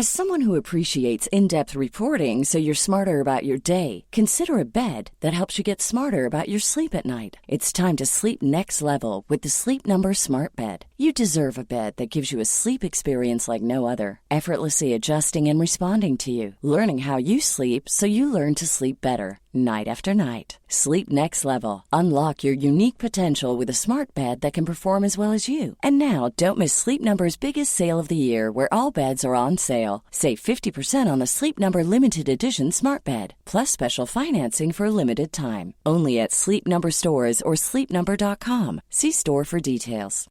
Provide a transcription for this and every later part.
As someone who appreciates in-depth reporting so you're smarter about your day, consider a bed that helps you get smarter about your sleep at night. It's time to sleep next level with the Sleep Number Smart Bed. You deserve a bed that gives you a sleep experience like no other, effortlessly adjusting and responding to you, learning how you sleep so you learn to sleep better, night after night. Sleep next level. Unlock your unique potential with a smart bed that can perform as well as you. And now, don't miss Sleep Number's biggest sale of the year, where all beds are on sale. Save 50% on the Sleep Number Limited Edition Smart Bed, plus special financing for a limited time. Only at Sleep Number stores or sleepnumber.com. See store for details.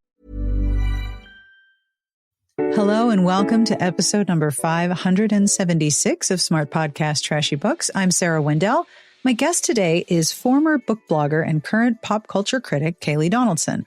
Hello and welcome to episode number 576 of Smart Podcast Trashy Books. I'm Sarah Wendell. My guest today is former book blogger and current pop culture critic Kayleigh Donaldson.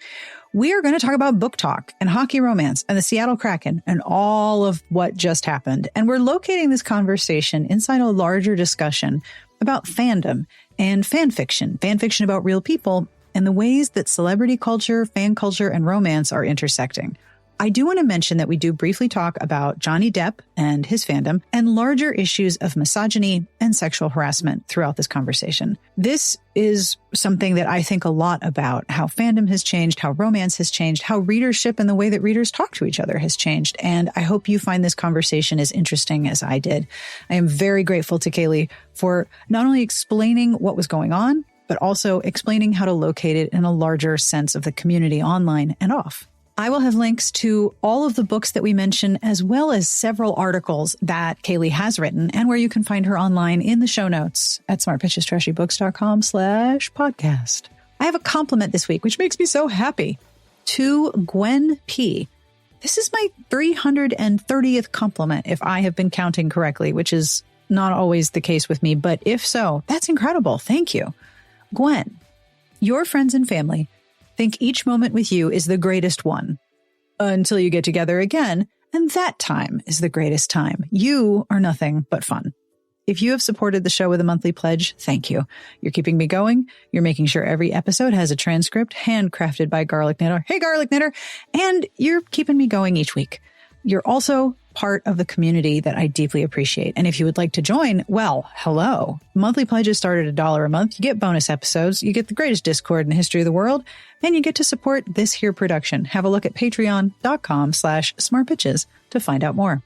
We are going to talk about BookTok and hockey romance and the Seattle Kraken and all of what just happened. And we're locating this conversation inside a larger discussion about fandom and fan fiction about real people, and the ways that celebrity culture, fan culture, and romance are intersecting. I do want to mention that we do briefly talk about Johnny Depp and his fandom and larger issues of misogyny and sexual harassment throughout this conversation. This is something that I think a lot about: how fandom has changed, how romance has changed, how readership and the way that readers talk to each other has changed. And I hope you find this conversation as interesting as I did. I am very grateful to Kayleigh for not only explaining what was going on, but also explaining how to locate it in a larger sense of the community online and off. I will have links to all of the books that we mention, as well as several articles that Kayleigh has written and where you can find her online in the show notes at smartpitchestrashybooks.com/podcast. I have a compliment this week, which makes me so happy, to Gwen P. This is my 330th compliment, if I have been counting correctly, which is not always the case with me, but if so, that's incredible. Thank you. Gwen, your friends and family think each moment with you is the greatest one until you get together again, and that time is the greatest time. You are nothing but fun. If you have supported the show with a monthly pledge, thank you. You're keeping me going. You're making sure every episode has a transcript handcrafted by Garlic Knitter. Hey, Garlic Knitter. And you're keeping me going each week. You're also part of the community that I deeply appreciate. And if you would like to join, well, hello. Monthly pledges start at $1 a month. You get bonus episodes. You get the greatest Discord in the history of the world. And you get to support this here production. Have a look at patreon.com/smartpitches to find out more.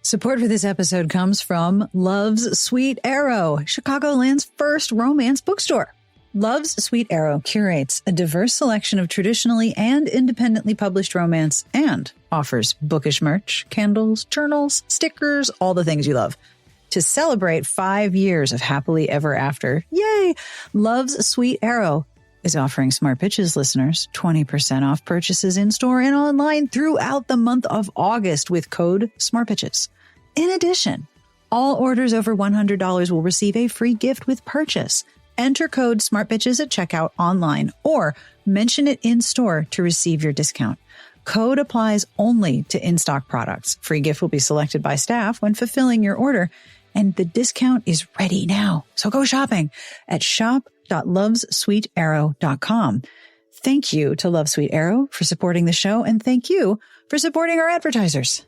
Support for this episode comes from Love's Sweet Arrow, Chicagoland's first romance bookstore. Love's Sweet Arrow curates a diverse selection of traditionally and independently published romance and offers bookish merch, candles, journals, stickers, all the things you love. To celebrate 5 years of happily ever after, yay! Love's Sweet Arrow is offering Smart Pitches listeners 20% off purchases in-store and online throughout the month of August with code SmartPitches. In addition, all orders over $100 will receive a free gift with purchase. Enter code SmartBitches at checkout online or mention it in store to receive your discount. Code applies only to in-stock products. Free gift will be selected by staff when fulfilling your order, and the discount is ready now. So go shopping at shop.lovesweetarrow.com. Thank you to Love Sweet Arrow for supporting the show, and thank you for supporting our advertisers.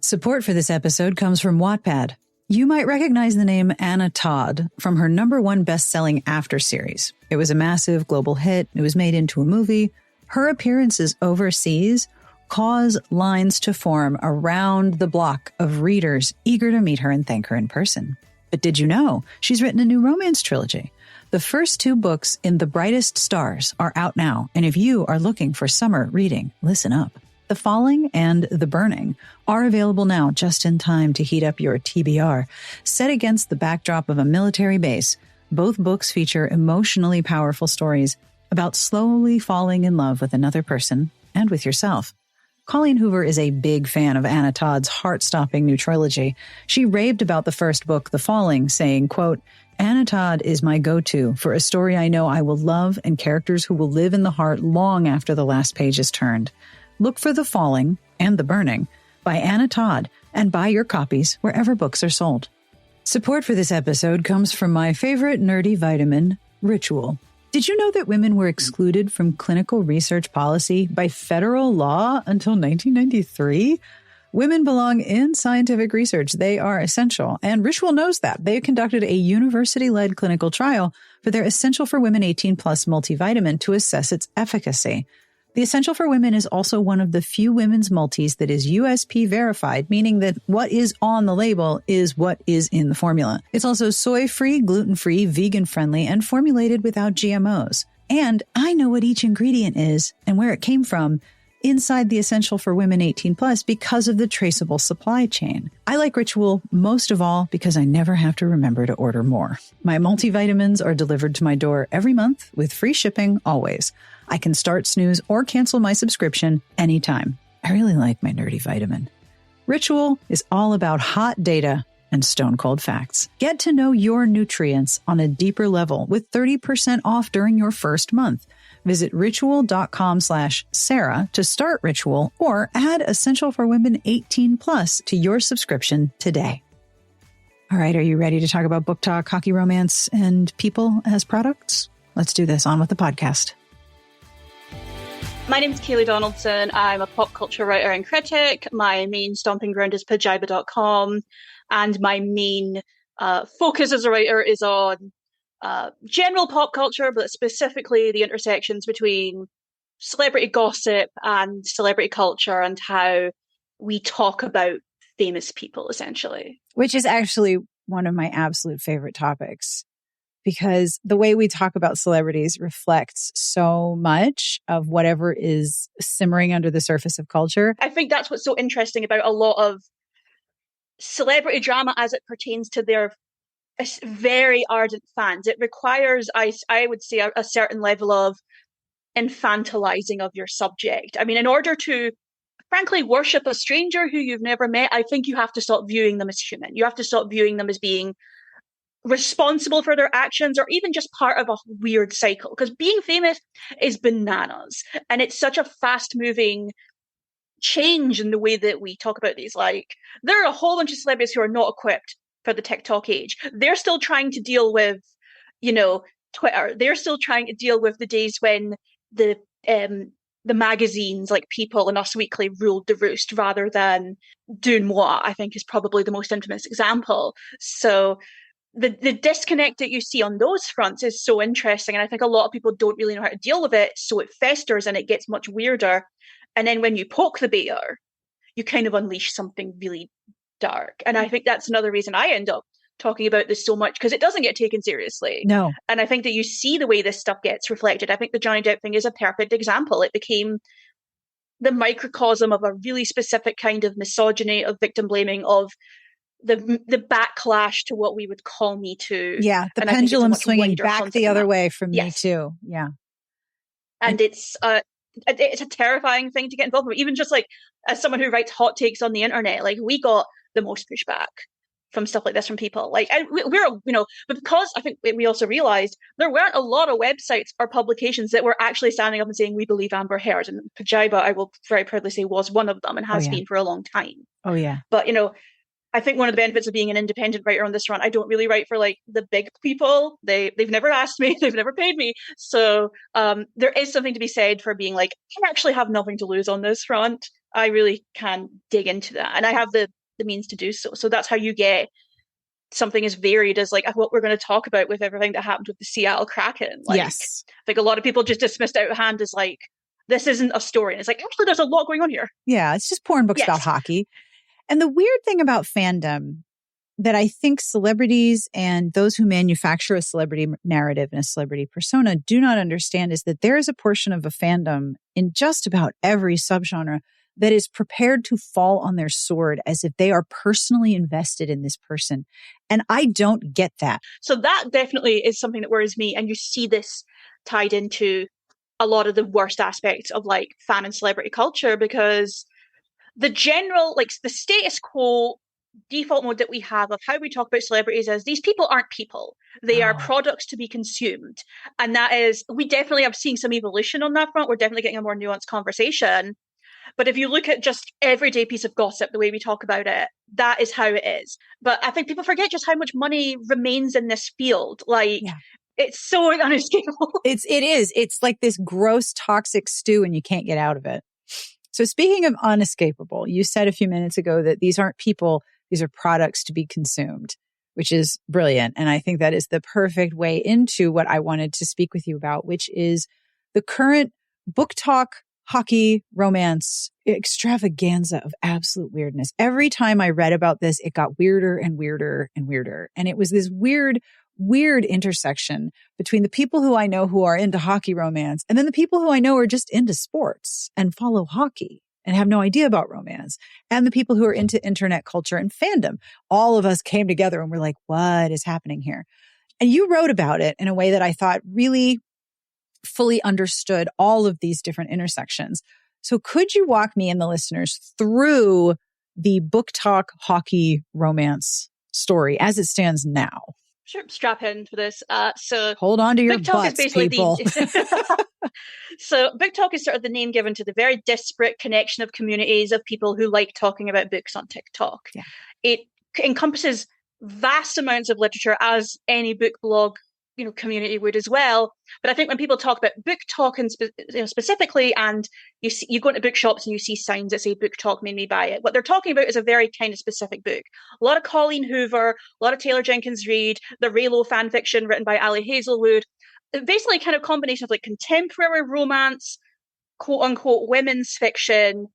Support for this episode comes from Wattpad. You might recognize the name Anna Todd from her #1 best-selling After series. It was a massive global hit. It was made into a movie. Her appearances overseas cause lines to form around the block of readers eager to meet her and thank her in person. But did you know she's written a new romance trilogy? The first 2 books in The Brightest Stars are out now, and if you are looking for summer reading, listen up. The Falling and The Burning are available now just in time to heat up your TBR. Set against the backdrop of a military base, both books feature emotionally powerful stories about slowly falling in love with another person and with yourself. Colleen Hoover is a big fan of Anna Todd's heart-stopping new trilogy. She raved about the first book, The Falling, saying, quote, "Anna Todd is my go-to for a story I know I will love and characters who will live in the heart long after the last page is turned." Look for The Falling and The Burning by Anna Todd and buy your copies wherever books are sold. Support for this episode comes from my favorite nerdy vitamin, Ritual. Did you know that women were excluded from clinical research policy by federal law until 1993? Women belong in scientific research. They are essential. And Ritual knows that. They conducted a university-led clinical trial for their Essential for Women 18 Plus multivitamin to assess its efficacy. The Essential for Women is also one of the few women's multis that is USP verified, meaning that what is on the label is what is in the formula. It's also soy-free, gluten-free, vegan-friendly, and formulated without GMOs. And I know what each ingredient is and where it came from inside the Essential for Women 18 Plus because of the traceable supply chain. I like Ritual most of all because I never have to remember to order more. My multivitamins are delivered to my door every month with free shipping always. I can start, snooze, or cancel my subscription anytime. I really like my nerdy vitamin. Ritual is all about hot data and stone cold facts. Get to know your nutrients on a deeper level with 30% off during your first month. Visit ritual.com/Sarah to start Ritual or add Essential for Women 18 Plus to your subscription today. All right, are you ready to talk about book talk, hockey romance, and people as products? Let's do this. On with the podcast. My name is Kayleigh Donaldson. I'm a pop culture writer and critic. My main stomping ground is pajiba.com. And my main focus as a writer is on general pop culture, but specifically the intersections between celebrity gossip and celebrity culture and how we talk about famous people, essentially. Which is actually one of my absolute favorite topics, because the way we talk about celebrities reflects so much of whatever is simmering under the surface of culture. I think that's what's so interesting about a lot of celebrity drama as it pertains to their very ardent fans. It requires, I would say, a certain level of infantilizing of your subject. I mean, in order to, frankly, worship a stranger who you've never met, I think you have to stop viewing them as human. You have to stop viewing them as being responsible for their actions or even just part of a weird cycle. Because being famous is bananas. And it's such a fast-moving change in the way that we talk about these. Like, there are a whole bunch of celebrities who are not equipped for the TikTok age. They're still trying to deal with, Twitter. They're still trying to deal with the days when the magazines like People and Us Weekly ruled the roost rather than Dune Moi, I think is probably the most infamous example. So the disconnect that you see on those fronts is so interesting. And I think a lot of people don't really know how to deal with it. So it festers and it gets much weirder. And then when you poke the bear, you kind of unleash something really dark. And I think that's another reason I end up talking about this so much, because it doesn't get taken seriously. No. And I think that you see the way this stuff gets reflected. I think the Johnny Depp thing is a perfect example. It became the microcosm of a really specific kind of misogyny, of victim blaming, of the backlash to what we would call Me Too. Yeah, the pendulum swinging back the other way from Me Too. Yeah. And it's a terrifying thing to get involved with. Even just like as someone who writes hot takes on the internet, like we got the most pushback from stuff like this from people. Like, and we're, but because I think we also realized there weren't a lot of websites or publications that were actually standing up and saying, we believe Amber Heard. And Pajiba, I will very proudly say, was one of them and has been for a long time. Oh, yeah. But, I think one of the benefits of being an independent writer on this front, I don't really write for like the big people. They've never asked me, they've never paid me. So there is something to be said for being like, I actually have nothing to lose on this front. I really can dig into that. And I have the means to do so. So that's how you get something as varied as like what we're going to talk about with everything that happened with the Seattle Kraken. Like, yes. I think a lot of people just dismissed out of hand as like, this isn't a story. And it's like, actually, there's a lot going on here. Yeah, it's just porn books about hockey. And the weird thing about fandom that I think celebrities and those who manufacture a celebrity narrative and a celebrity persona do not understand is that there is a portion of a fandom in just about every subgenre that is prepared to fall on their sword as if they are personally invested in this person. And I don't get that. So that definitely is something that worries me. And you see this tied into a lot of the worst aspects of like fan and celebrity culture, because the general, like the status quo default mode that we have of how we talk about celebrities is these people aren't people. They are products to be consumed. And that is, we definitely have seen some evolution on that front. We're definitely getting a more nuanced conversation. But if you look at just everyday piece of gossip, the way we talk about it, that is how it is. But I think people forget just how much money remains in this field. Like, it's so unescapable. It is. It's like this gross, toxic stew and you can't get out of it. So speaking of unescapable, you said a few minutes ago that these aren't people, these are products to be consumed, which is brilliant. And I think that is the perfect way into what I wanted to speak with you about, which is the current BookTok hockey romance extravaganza of absolute weirdness. Every time I read about this, it got weirder and weirder and weirder. And it was this weird intersection between the people who I know who are into hockey romance and then the people who I know are just into sports and follow hockey and have no idea about romance, and the people who are into internet culture and fandom. All of us came together and we're like, what is happening here? And you wrote about it in a way that I thought really fully understood all of these different intersections. So could you walk me and the listeners through the BookTok hockey romance story as it stands now? Sure, strap in for this. So hold on to your BookTok butts, is basically people. So BookTok is sort of the name given to the very disparate connection of communities of people who like talking about books on TikTok. Yeah. It encompasses vast amounts of literature, as any book blog community would as well. But I think when people talk about BookTok and specifically, and you go into bookshops and you see signs that say BookTok made me buy it, what they're talking about is a very kind of specific book. A lot of Colleen Hoover, a lot of Taylor Jenkins Reid, the Raylo fan fiction written by Ali Hazelwood. Basically kind of combination of like contemporary romance, quote unquote women's fiction,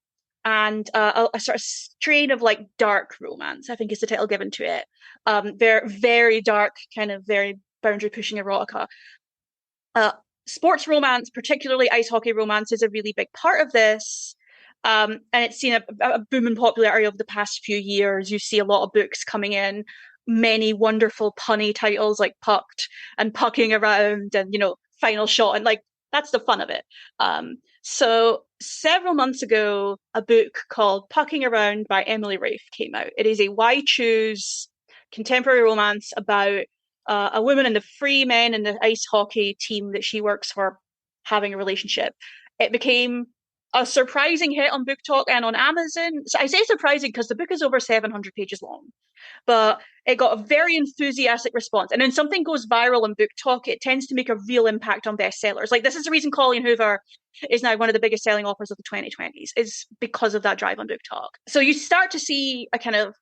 and a sort of strain of like dark romance, I think is the title given to it. Very, very dark, kind of very boundary pushing erotica. Sports romance, particularly ice hockey romance, is a really big part of this. And it's seen a boom in popularity over the past few years. You see a lot of books coming in, many wonderful punny titles like Pucked and Pucking Around and, Final Shot. And like, that's the fun of it. So several months ago, a book called Pucking Around by Emily Rafe came out. It is a why choose contemporary romance about a woman and the three men in the ice hockey team that she works for having a relationship. It became a surprising hit on BookTok and on Amazon. So I say surprising because the book is over 700 pages long, but it got a very enthusiastic response. And when something goes viral on BookTok, it tends to make a real impact on bestsellers. Like, this is the reason Colleen Hoover is now one of the biggest selling authors of the 2020s, is because of that drive on BookTok. So you start to see a kind of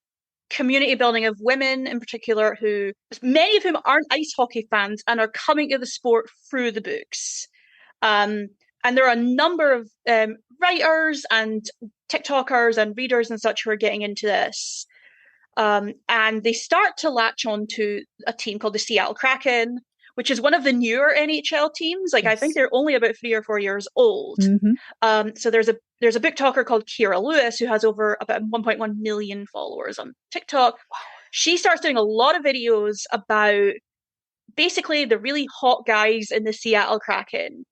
community building of women in particular, who many of whom aren't ice hockey fans and are coming to the sport through the books. And there are a number of writers and TikTokers and readers and such who are getting into this. And they start to latch on to a team called the Seattle Kraken, which is one of the newer NHL teams. Like, yes. I think they're only about 3 or 4 years old. Mm-hmm. So there's a BookToker called Kira Lewis who has over about 1.1 million followers on TikTok. Wow. She starts doing a lot of videos about basically the really hot guys in the Seattle Kraken.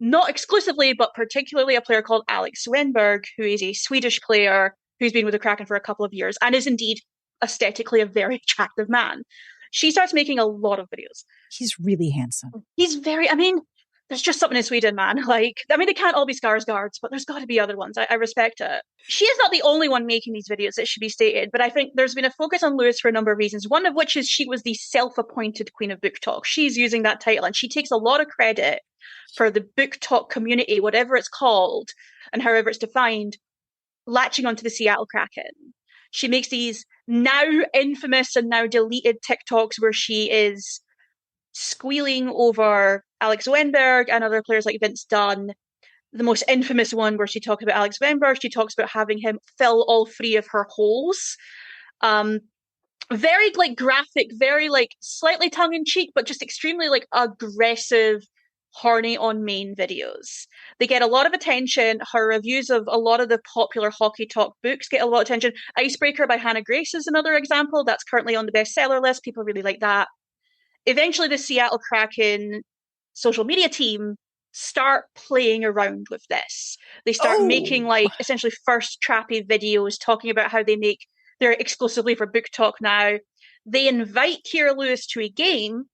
Not exclusively, but particularly a player called Alex Swenberg, who is a Swedish player who's been with the Kraken for a couple of years and is indeed aesthetically a very attractive man. She starts making a lot of videos. He's really handsome. He's very, there's just something in Sweden, man. Like, they can't all be Skarsgårds, but there's got to be other ones. I respect it. She is not the only one making these videos, it should be stated, but I think there's been a focus on Lewis for a number of reasons, one of which is she was the self-appointed queen of BookTok. She's using that title, and she takes a lot of credit for the BookTok community, whatever it's called, and however it's defined, latching onto the Seattle Kraken. She makes these now infamous and now deleted TikToks where she is squealing over Alex Wenberg and other players like Vince Dunn. The most infamous one where she talks about Alex Wenberg, she talks about having him fill all 3 of her holes. Very like graphic, very like slightly tongue-in-cheek, but just extremely like aggressive, horny on main videos. They get a lot of attention. Her reviews of a lot of the popular hockey talk books get a lot of attention. Icebreaker by Hannah Grace is another example. That's currently on the bestseller list. People really like that. Eventually, the Seattle Kraken social media team start playing around with this. They start making like essentially first trappy videos talking about how they're exclusively for BookTok now. They invite Kira Lewis to a game,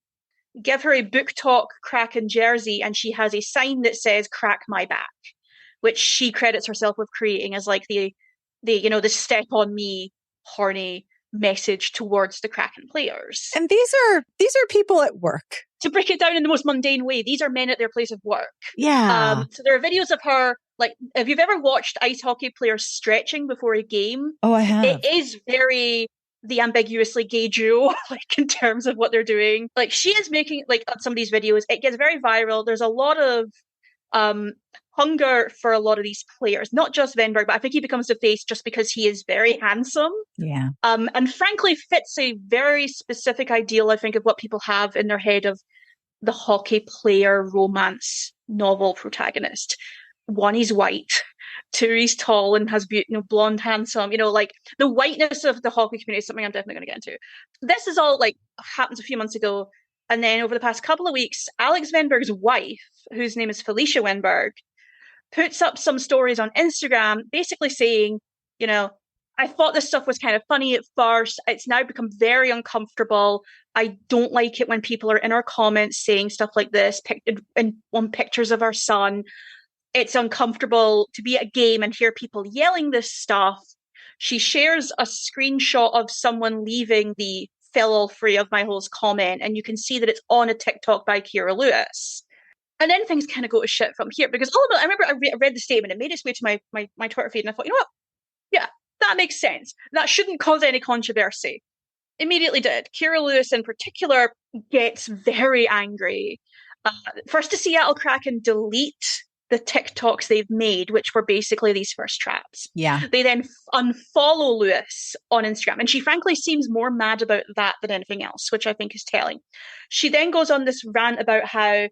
give her a BookTok Kraken jersey, and she has a sign that says "Crack my back," which she credits herself with creating as like the step on me horny message towards the Kraken players. And these are people at work. To break it down in the most mundane way, these are men at their place of work. Yeah. So there are videos of her like if you've ever watched ice hockey players stretching before a game, Oh, I have. it is very the ambiguously gay duo, like in terms of what they're doing. Like she is making like on some of these videos, it gets very viral. There's a lot of um hunger for a lot of these players, not just Venberg, but I think he becomes the face just because he is very handsome. Yeah. And frankly fits a very specific ideal, I think, of what people have in their head of the hockey player romance novel protagonist. One, he's white. Two, he's tall and has blonde, handsome. Like the whiteness of the hockey community is something I'm definitely going to get into. This is all like happens a few months ago. And then over the past couple of weeks, Alex Wenberg's wife, whose name is Felicia Wenberg, puts up some stories on Instagram basically saying, I thought this stuff was kind of funny at first. It's now become very uncomfortable. I don't like it when people are in our comments saying stuff like this on pictures of our son. It's uncomfortable to be at a game and hear people yelling this stuff. She shares a screenshot of someone leaving the "fell all free of my host" comment, and you can see that it's on a TikTok by Kira Lewis. And then things kind of go to shit from here because I remember I read the statement. It made its way to my Twitter feed, and I thought, you know what? Yeah, that makes sense. That shouldn't cause any controversy. Immediately did. Kira Lewis in particular gets very angry. First to Seattle Kraken delete the TikToks they've made, which were basically these first traps. Yeah. They then unfollow Lewis on Instagram. And she frankly seems more mad about that than anything else, which I think is telling. She then goes on this rant about how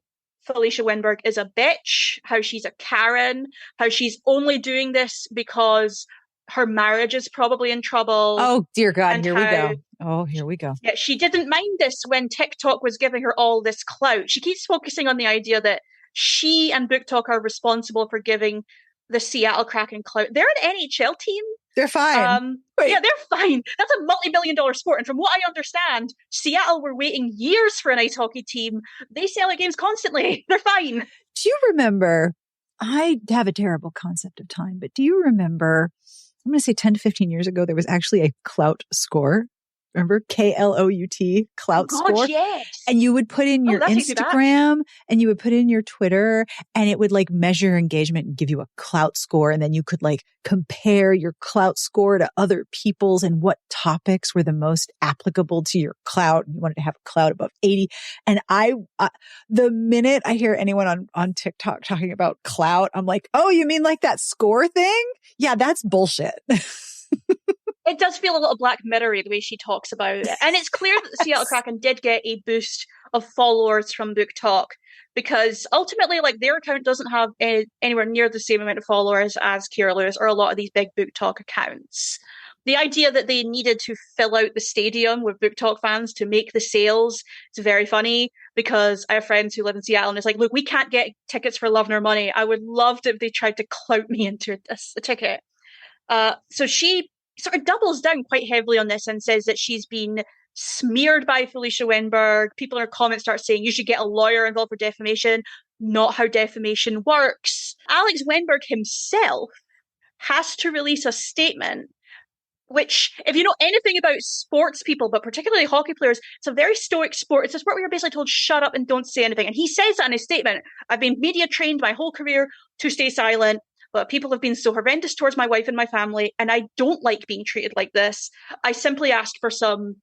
Felicia Wenberg is a bitch, how she's a Karen, how she's only doing this because her marriage is probably in trouble. Oh, dear God. Here we go. Oh, here we go. Yeah, she didn't mind this when TikTok was giving her all this clout. She keeps focusing on the idea that she and BookTok are responsible for giving the Seattle Kraken clout. They're an NHL team. They're fine. Yeah, they're fine. That's a multi-million-dollar sport. And from what I understand, Seattle were waiting years for an ice hockey team. They sell out games constantly. They're fine. Do you remember, I have a terrible concept of time, but do you remember, I'm going to say 10 to 15 years ago, there was actually a clout score. Remember? KLOUT, clout score. Yes. And you would put in your Instagram and you would put in your Twitter and it would like measure engagement and give you a clout score. And then you could like compare your clout score to other people's and what topics were the most applicable to your clout. You wanted to have a clout above 80. And the minute I hear anyone on TikTok talking about clout, I'm like, oh, you mean like that score thing? Yeah, that's bullshit. It does feel a little Black Mirror-y the way she talks about it. And it's clear that the Seattle Kraken did get a boost of followers from BookTok because ultimately, like, their account doesn't have anywhere near the same amount of followers as Kira Lewis or a lot of these big BookTok accounts. The idea that they needed to fill out the stadium with BookTok fans to make the sales is very funny because I have friends who live in Seattle and it's like, look, we can't get tickets for love nor money. I would love it if they tried to clout me into a ticket. So she sort of doubles down quite heavily on this and says that she's been smeared by Felicia Wenberg. People in her comments start saying you should get a lawyer involved for defamation. Not how defamation works. Alex Wenberg himself has to release a statement, which, if you know anything about sports people, but particularly hockey players, it's a very stoic sport. It's a sport where you're basically told, shut up and don't say anything. And he says that in his statement. I've been media trained my whole career to stay silent. But people have been so horrendous towards my wife and my family, and I don't like being treated like this. I simply asked for some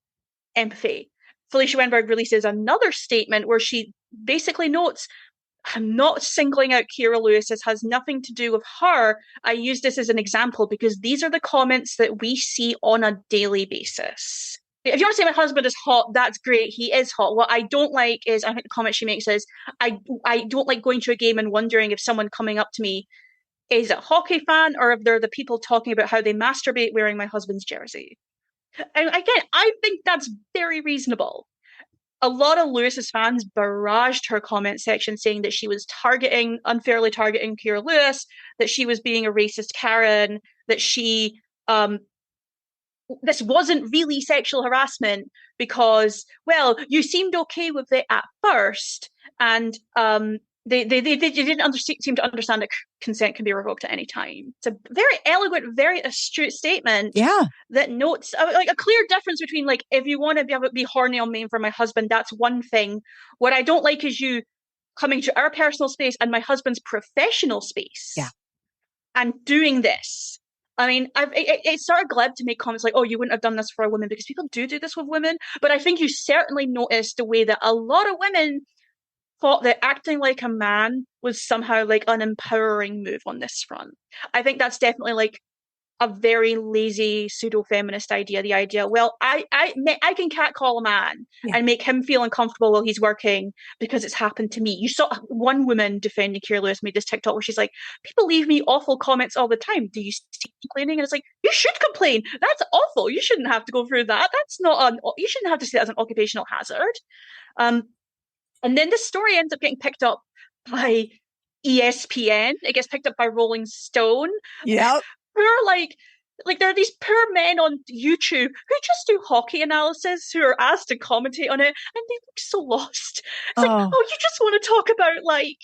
empathy. Felicia Wenberg releases another statement where she basically notes, I'm not singling out Kira Lewis. This has nothing to do with her. I use this as an example because these are the comments that we see on a daily basis. If you want to say my husband is hot, that's great. He is hot. What I don't like is, I think the comment she makes is, I don't like going to a game and wondering if someone coming up to me is a hockey fan or if they're the people talking about how they masturbate wearing my husband's jersey. And again, I think that's very reasonable. A lot of Lewis's fans barraged her comment section saying that she was unfairly targeting Kira Lewis, that she was being a racist Karen, that she, this wasn't really sexual harassment because, well, you seemed okay with it at first, and they didn't seem to understand that consent can be revoked at any time. It's a very eloquent, very astute statement. Yeah. That notes like a clear difference between, like, if you want to be horny on me for my husband, that's one thing. What I don't like is you coming to our personal space and my husband's professional space. Yeah. and doing this. I mean, it's sort of glib to make comments like, oh, you wouldn't have done this for a woman, because people do this with women. But I think you certainly noticed the way that a lot of women thought that acting like a man was somehow like an empowering move on this front. I think that's definitely like a very lazy pseudo-feminist idea. The idea, well, I can catcall a man and make him feel uncomfortable while he's working because it's happened to me. You saw one woman defending Kayleigh made this TikTok where she's like, people leave me awful comments all the time. Do you see complaining? And it's like, you should complain. That's awful. You shouldn't have to go through that. That's not you shouldn't have to see that as an occupational hazard. And then the story ends up getting picked up by ESPN. It gets picked up by Rolling Stone. Yep. Poor, like there are these poor men on YouTube who just do hockey analysis who are asked to commentate on it, and they look so lost. It's like, oh, you just want to talk about like,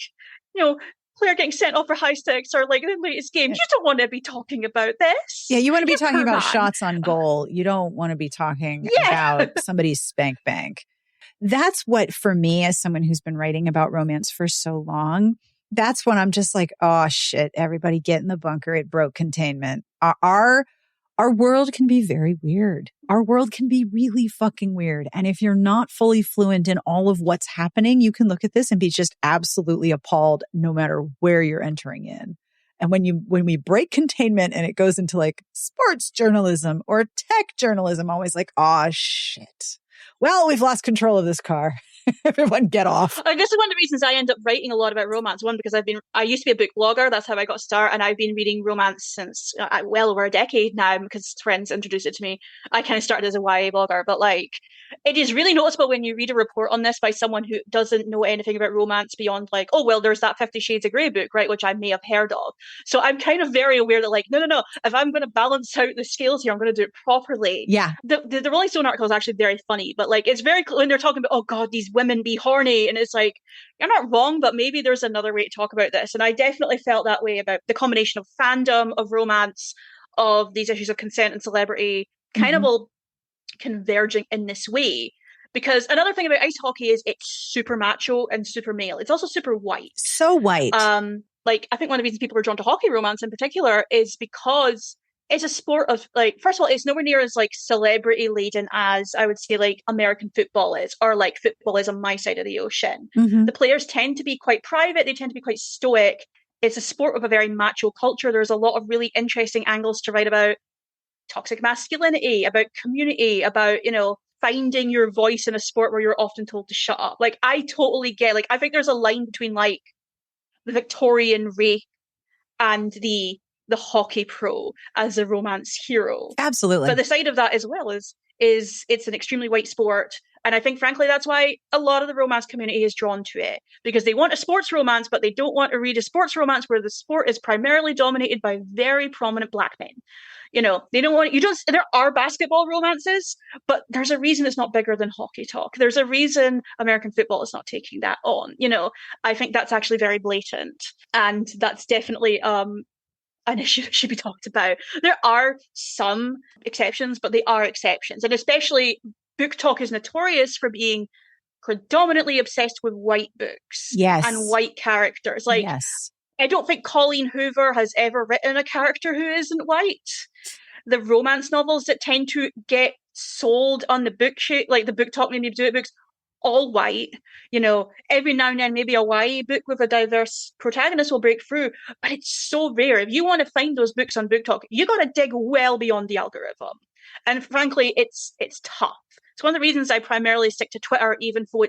player getting sent off for high sticks or like the latest game. You don't want to be talking about this. Yeah, you want to be talking about shots on goal. You don't want to be talking about somebody's spank bank. That's what, for me, as someone who's been writing about romance for so long, that's when I'm just like, oh shit, everybody get in the bunker. It broke containment. Our world can be very weird. Our world can be really fucking weird. And if you're not fully fluent in all of what's happening, you can look at this and be just absolutely appalled no matter where you're entering in. And when we break containment and it goes into like sports journalism or tech journalism, I'm always like, oh shit. Well, we've lost control of this car. Everyone get off. I guess one of the reasons I end up writing a lot about romance, one, because I used to be a book blogger. That's how I got started. And I've been reading romance since well over a decade now, because friends introduced it to me. I kind of started as a YA blogger, but like, it is really noticeable when you read a report on this by someone who doesn't know anything about romance beyond like, oh, well, there's that 50 Shades of Grey book, right? Which I may have heard of. So I'm kind of very aware that like, no. If I'm going to balance out the scales here, I'm going to do it properly. Yeah. The Rolling Stone article is actually very funny, but like, it's very, when they're talking about, oh God, these women be horny. And it's like, you're not wrong, but maybe there's another way to talk about this. And I definitely felt that way about the combination of fandom, of romance, of these issues of consent and celebrity, kind of all converging in this way. Because another thing about ice hockey is it's super macho and super male. It's also super white. So white. Like, I think one of the reasons people are drawn to hockey romance in particular is because it's a sport of, like, first of all, it's nowhere near as like celebrity laden as I would say like American football is, or like football is on my side of the ocean. The players tend to be quite private. They tend to be quite stoic. It's a sport of a very macho culture. There's a lot of really interesting angles to write about toxic masculinity, about community, about, finding your voice in a sport where you're often told to shut up. Like, I totally get, like, I think there's a line between like the Victorian rake and the hockey pro as a romance hero. Absolutely. But the side of that as well is it's an extremely white sport. And I think, frankly, that's why a lot of the romance community is drawn to it, because they want a sports romance, but they don't want to read a sports romance where the sport is primarily dominated by very prominent black men. They don't want, there are basketball romances, but there's a reason it's not bigger than hockey talk. There's a reason American football is not taking that on. I think that's actually very blatant. And that's definitely, an issue that should be talked about. There are some exceptions, but they are exceptions. And especially BookTok is notorious for being predominantly obsessed with white books and white characters. Like, I don't think Colleen Hoover has ever written a character who isn't white. The romance novels that tend to get sold on the book like the BookTok maybe do it books, all white. Every now and then maybe a YA book with a diverse protagonist will break through, but it's so rare. If you want to find those books on BookTok, you got to dig well beyond the algorithm. And frankly, it's tough. It's one of the reasons I primarily stick to Twitter, even though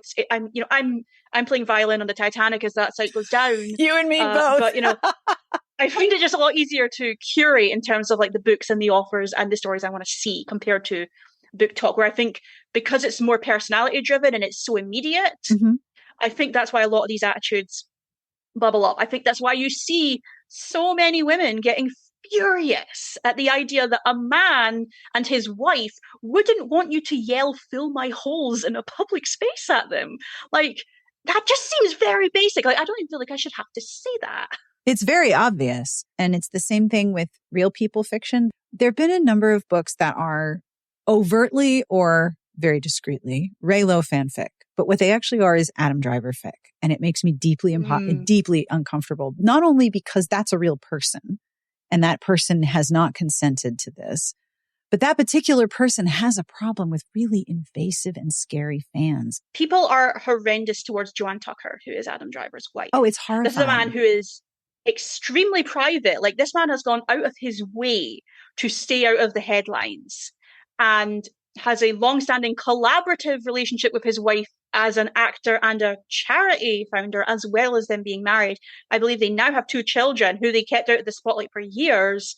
I'm playing violin on the Titanic as that site goes down. You and me both. But I find it just a lot easier to curate in terms of like the books and the authors and the stories I want to see compared to BookTok, where I think because it's more personality driven and it's so immediate, I think that's why a lot of these attitudes bubble up. I think that's why you see so many women getting furious at the idea that a man and his wife wouldn't want you to yell "fill my holes" in a public space at them. Like, that just seems very basic. Like, I don't even feel like I should have to say that. It's very obvious. And it's the same thing with real people fiction. There have been a number of books that are overtly or very discreetly Raylo fanfic. But what they actually are is Adam Driver fic. And it makes me deeply uncomfortable, not only because that's a real person and that person has not consented to this. But that particular person has a problem with really invasive and scary fans. People are horrendous towards Joanne Tucker, who is Adam Driver's wife. Oh, it's horrifying. This is a man who is extremely private. Like, this man has gone out of his way to stay out of the headlines and has a long-standing collaborative relationship with his wife as an actor and a charity founder, as well as them being married. I believe they now have 2 children who they kept out of the spotlight for years.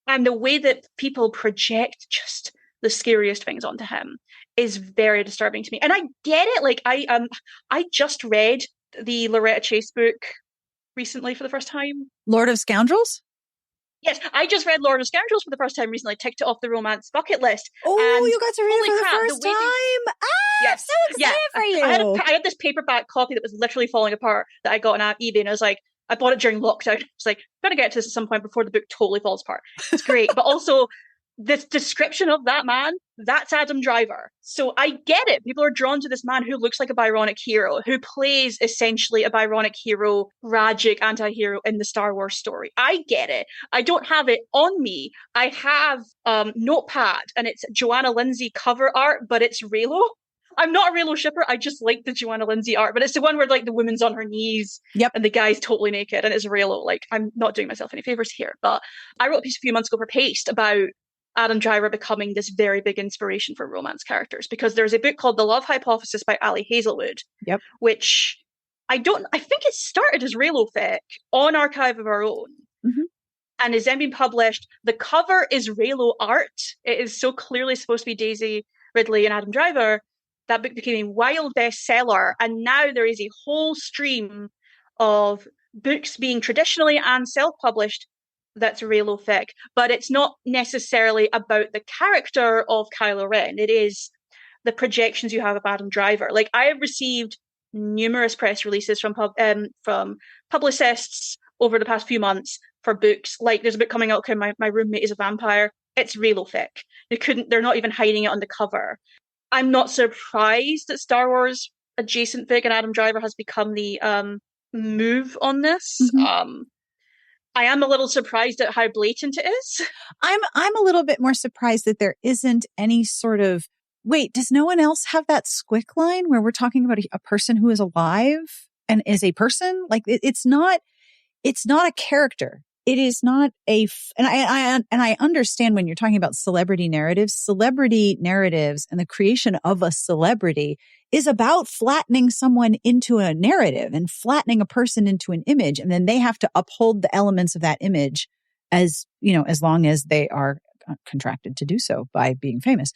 And the way that people project just the scariest things onto him is very disturbing to me. And I get it. Like, I just read the Loretta Chase book recently for the first time. Lord of Scoundrels? Yes, I just read Lord of Scoundrels for the first time recently. Ticked it off the romance bucket list. Oh, and you got to read it for the first time? Yes. So excited for you. I had this paperback copy that was literally falling apart that I got on eBay, and I was like, I bought it during lockdown. It's like, gotta get to this at some point before the book totally falls apart. It's great. But also, this description of that man, that's Adam Driver. So I get it. People are drawn to this man who looks like a Byronic hero, who plays essentially a Byronic hero, tragic anti-hero in the Star Wars story. I get it. I don't have it on me. I have Notepad, and it's Joanna Lindsay cover art, but it's Reylo. I'm not a Reylo shipper. I just like the Joanna Lindsay art, but it's the one where like the woman's on her knees and the guy's totally naked, and it's Reylo. Like, I'm not doing myself any favors here, but I wrote a piece a few months ago for Paste about Adam Driver becoming this very big inspiration for romance characters, because there's a book called The Love Hypothesis by Ali Hazelwood, which I think it started as Reylo fic on Archive of Our Own. And is then being published. The cover is Reylo art. It is so clearly supposed to be Daisy Ridley and Adam Driver. That book became a wild bestseller, and now there is a whole stream of books being traditionally and self-published that's Reylo fic, but it's not necessarily about the character of Kylo Ren. It is the projections you have of Adam Driver. Like, I have received numerous press releases from publicists over the past few months for books. Like, there's a book coming out called My Roommate is a Vampire. It's Reylo fic. They're not even hiding it on the cover. I'm not surprised that Star Wars adjacent fic and Adam Driver has become the move on this. I am a little surprised at how blatant it is. I'm a little bit more surprised that there isn't any sort of, wait, does no one else have that squick line where we're talking about a person who is alive and is a person? Like, it's not a character. It is not and I understand when you're talking about celebrity narratives and the creation of a celebrity is about flattening someone into a narrative and flattening a person into an image. And then they have to uphold the elements of that image as long as they are contracted to do so by being famous.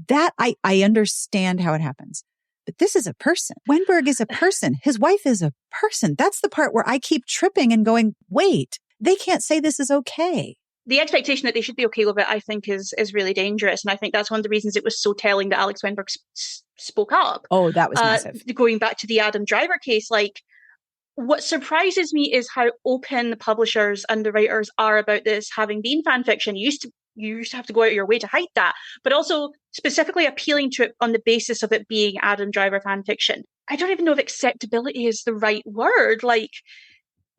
That I understand how it happens. But this is a person. Wenberg is a person. His wife is a person. That's the part where I keep tripping and going, wait, they can't say this is okay. The expectation that they should be okay with it, I think, is really dangerous. And I think that's one of the reasons it was so telling that Alex Wenberg spoke up. Oh, that was massive. Going back to the Adam Driver case, like, what surprises me is how open the publishers and the writers are about this having been fan fiction. You used to have to go out of your way to hide that, but also specifically appealing to it on the basis of it being Adam Driver fan fiction. I don't even know if acceptability is the right word. Like,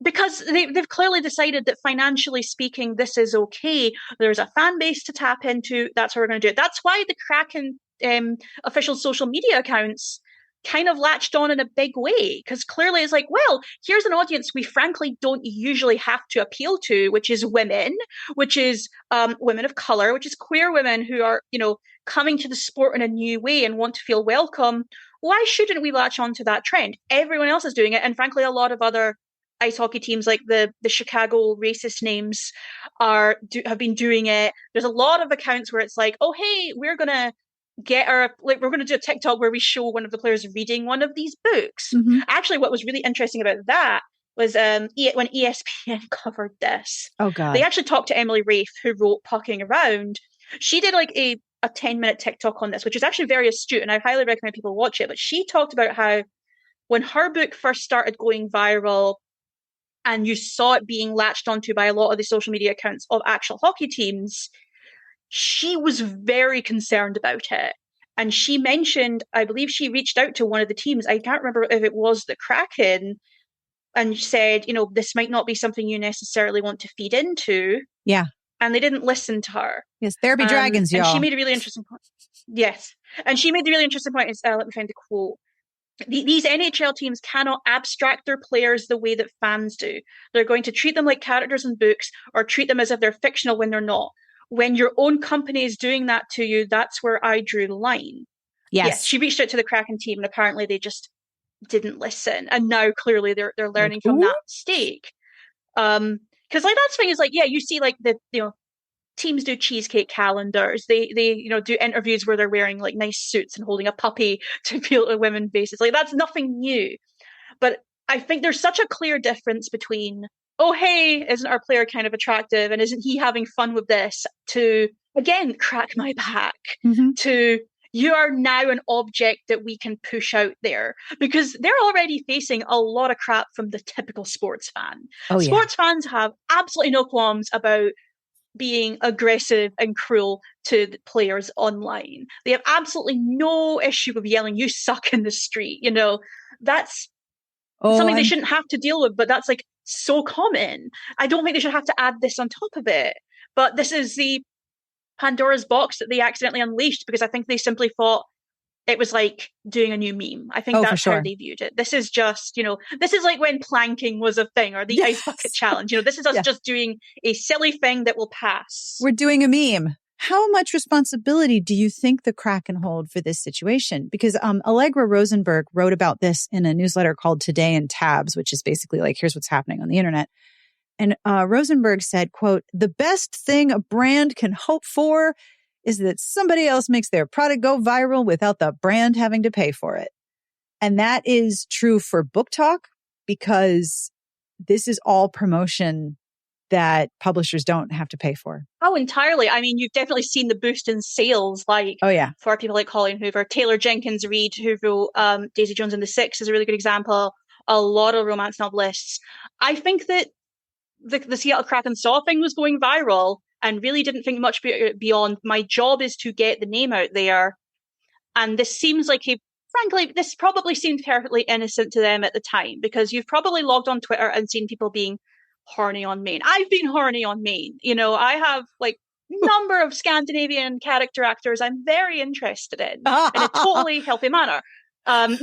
because they've clearly decided that financially speaking, this is okay. There's a fan base to tap into. That's how we're going to do it. That's why the Kraken official social media accounts kind of latched on in a big way, because clearly it's like, well, here's an audience we frankly don't usually have to appeal to, which is women, which is women of color, which is queer women who are, coming to the sport in a new way and want to feel welcome. Why shouldn't we latch on to that trend? Everyone else is doing it. And frankly, a lot of other ice hockey teams, like the Chicago racist names, have been doing it. There's a lot of accounts where it's like, oh, hey, we're going to we're going to do a TikTok where we show one of the players reading one of these books. Mm-hmm. Actually, what was really interesting about that was when ESPN covered this. Oh, God. They actually talked to Emily Rafe, who wrote Pucking Around. She did like a 10-minute TikTok on this, which is actually very astute, and I highly recommend people watch it. But she talked about how when her book first started going viral, and you saw it being latched onto by a lot of the social media accounts of actual hockey teams, she was very concerned about it. And she mentioned, I believe she reached out to one of the teams. I can't remember if it was the Kraken, and said, this might not be something you necessarily want to feed into. Yeah. And they didn't listen to her. Yes, there be dragons, y'all. And she made a really interesting point. Yes. And she made the really interesting point. Let me find the quote. These NHL teams cannot abstract their players the way that fans do. They're going to treat them like characters in books or treat them as if they're fictional when they're not. When your own company is doing that to you, that's where I drew the line. Yes. She reached out to the Kraken team, and apparently they just didn't listen. And now clearly they're learning from that mistake. Because that's the thing is you see the teams do cheesecake calendars. They do interviews where they're wearing like nice suits and holding a puppy to appeal to women faces. Like that's nothing new. But I think there's such a clear difference between, oh hey, isn't our player kind of attractive and isn't he having fun with this, to again crack my back, to you are now an object that we can push out there, because they're already facing a lot of crap from the typical sports fan. Sports fans have absolutely no qualms about being aggressive and cruel to the players online. They have absolutely no issue with yelling, "You suck" in the street. That's something they shouldn't have to deal with, but that's like so common. I don't think they should have to add this on top of it. But this is the Pandora's box that they accidentally unleashed, because I think they simply thought it was like doing a new meme. I think that's how they viewed it. This is just, this is like when planking was a thing, or the ice bucket challenge. This is us just doing a silly thing that will pass. We're doing a meme. How much responsibility do you think the Kraken hold for this situation? Because Allegra Rosenberg wrote about this in a newsletter called Today in Tabs, which is basically like, here's what's happening on the internet. And Rosenberg said, quote, "The best thing a brand can hope for is that somebody else makes their product go viral without the brand having to pay for it." And that is true for BookTok, because this is all promotion that publishers don't have to pay for. Oh, entirely. I mean, you've definitely seen the boost in sales, for people like Colleen Hoover. Taylor Jenkins Reid, who wrote Daisy Jones and the Six, is a really good example. A lot of romance novelists. I think that the Seattle Kraken saw thing was going viral and really didn't think much beyond, my job is to get the name out there. And this seems like frankly, this probably seemed perfectly innocent to them at the time, because you've probably logged on Twitter and seen people being horny on Maine. I've been horny on Maine. I have number of Scandinavian character actors I'm very interested in a totally healthy manner.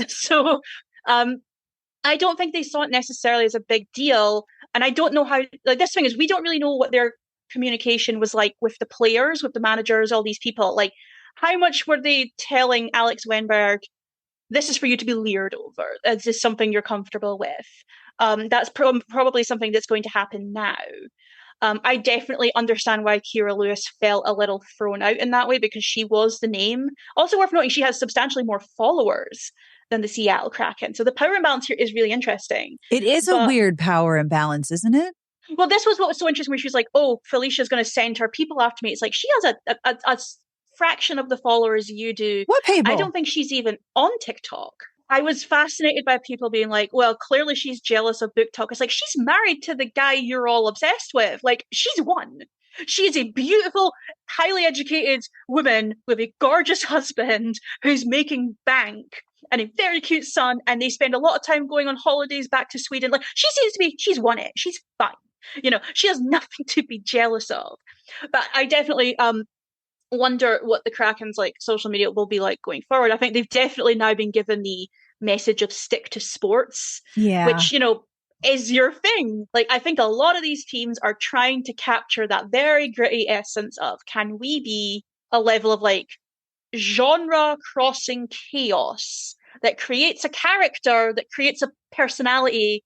So I don't think they saw it necessarily as a big deal. And I don't know how, this thing is, we don't really know what their communication was like with the players, with the managers, all these people. Like, how much were they telling Alex Wennberg, this is for you to be leered over? Is this something you're comfortable with? That's probably something that's going to happen now. I definitely understand why Kira Lewis felt a little thrown out in that way, because she was the name. Also worth noting, she has substantially more followers than the Seattle Kraken. So the power imbalance here is really interesting. It is a weird power imbalance, isn't it? Well, this was what was so interesting, where she was like, oh, Felicia's going to send her people after me. It's like, she has a fraction of the followers you do. What people? I don't think she's even on TikTok. I was fascinated by people being like, well, clearly she's jealous of BookTok. It's like, she's married to the guy you're all obsessed with. Like, she's won. She is a beautiful, highly educated woman with a gorgeous husband who's making bank and a very cute son, and they spend a lot of time going on holidays back to Sweden. Like, she seems to be, she's won it. She's fine. She has nothing to be jealous of. But I definitely wonder what the Kraken's social media will be like going forward. I think they've definitely now been given the message of stick to sports, which, is your thing. I think a lot of these teams are trying to capture that very gritty essence of, can we be a level of genre crossing chaos that creates a character, that creates a personality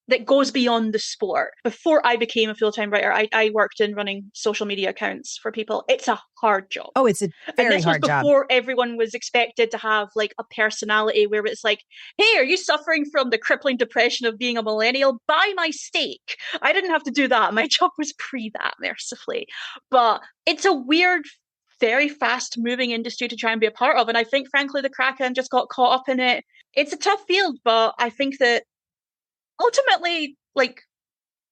that goes beyond the sport. Before I became a full-time writer, I worked in running social media accounts for people. It's a hard job. Oh, it's a very hard job. And this was before everyone was expected to have a personality where it's like, hey, are you suffering from the crippling depression of being a millennial? Buy my steak. I didn't have to do that. My job was pre that, mercifully. But it's a weird, very fast moving industry to try and be a part of. And I think, frankly, the Kraken just got caught up in it. It's a tough field, but I think that ultimately,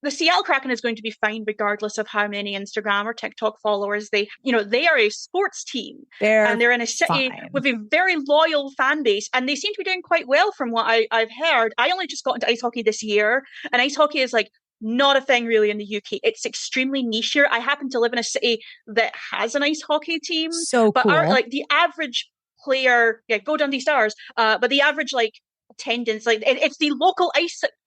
the Seattle Kraken is going to be fine regardless of how many Instagram or TikTok followers they are a sports team. And they're in a city fine. with a very loyal fan base, and they seem to be doing quite well from what I've heard. I only just got into ice hockey this year, and ice hockey is like not a thing really in the UK. It's extremely niche here. I happen to live in a city that has an ice hockey team. So but cool. the average player, yeah, go Dundee Stars, but the average like attendance, like it's the local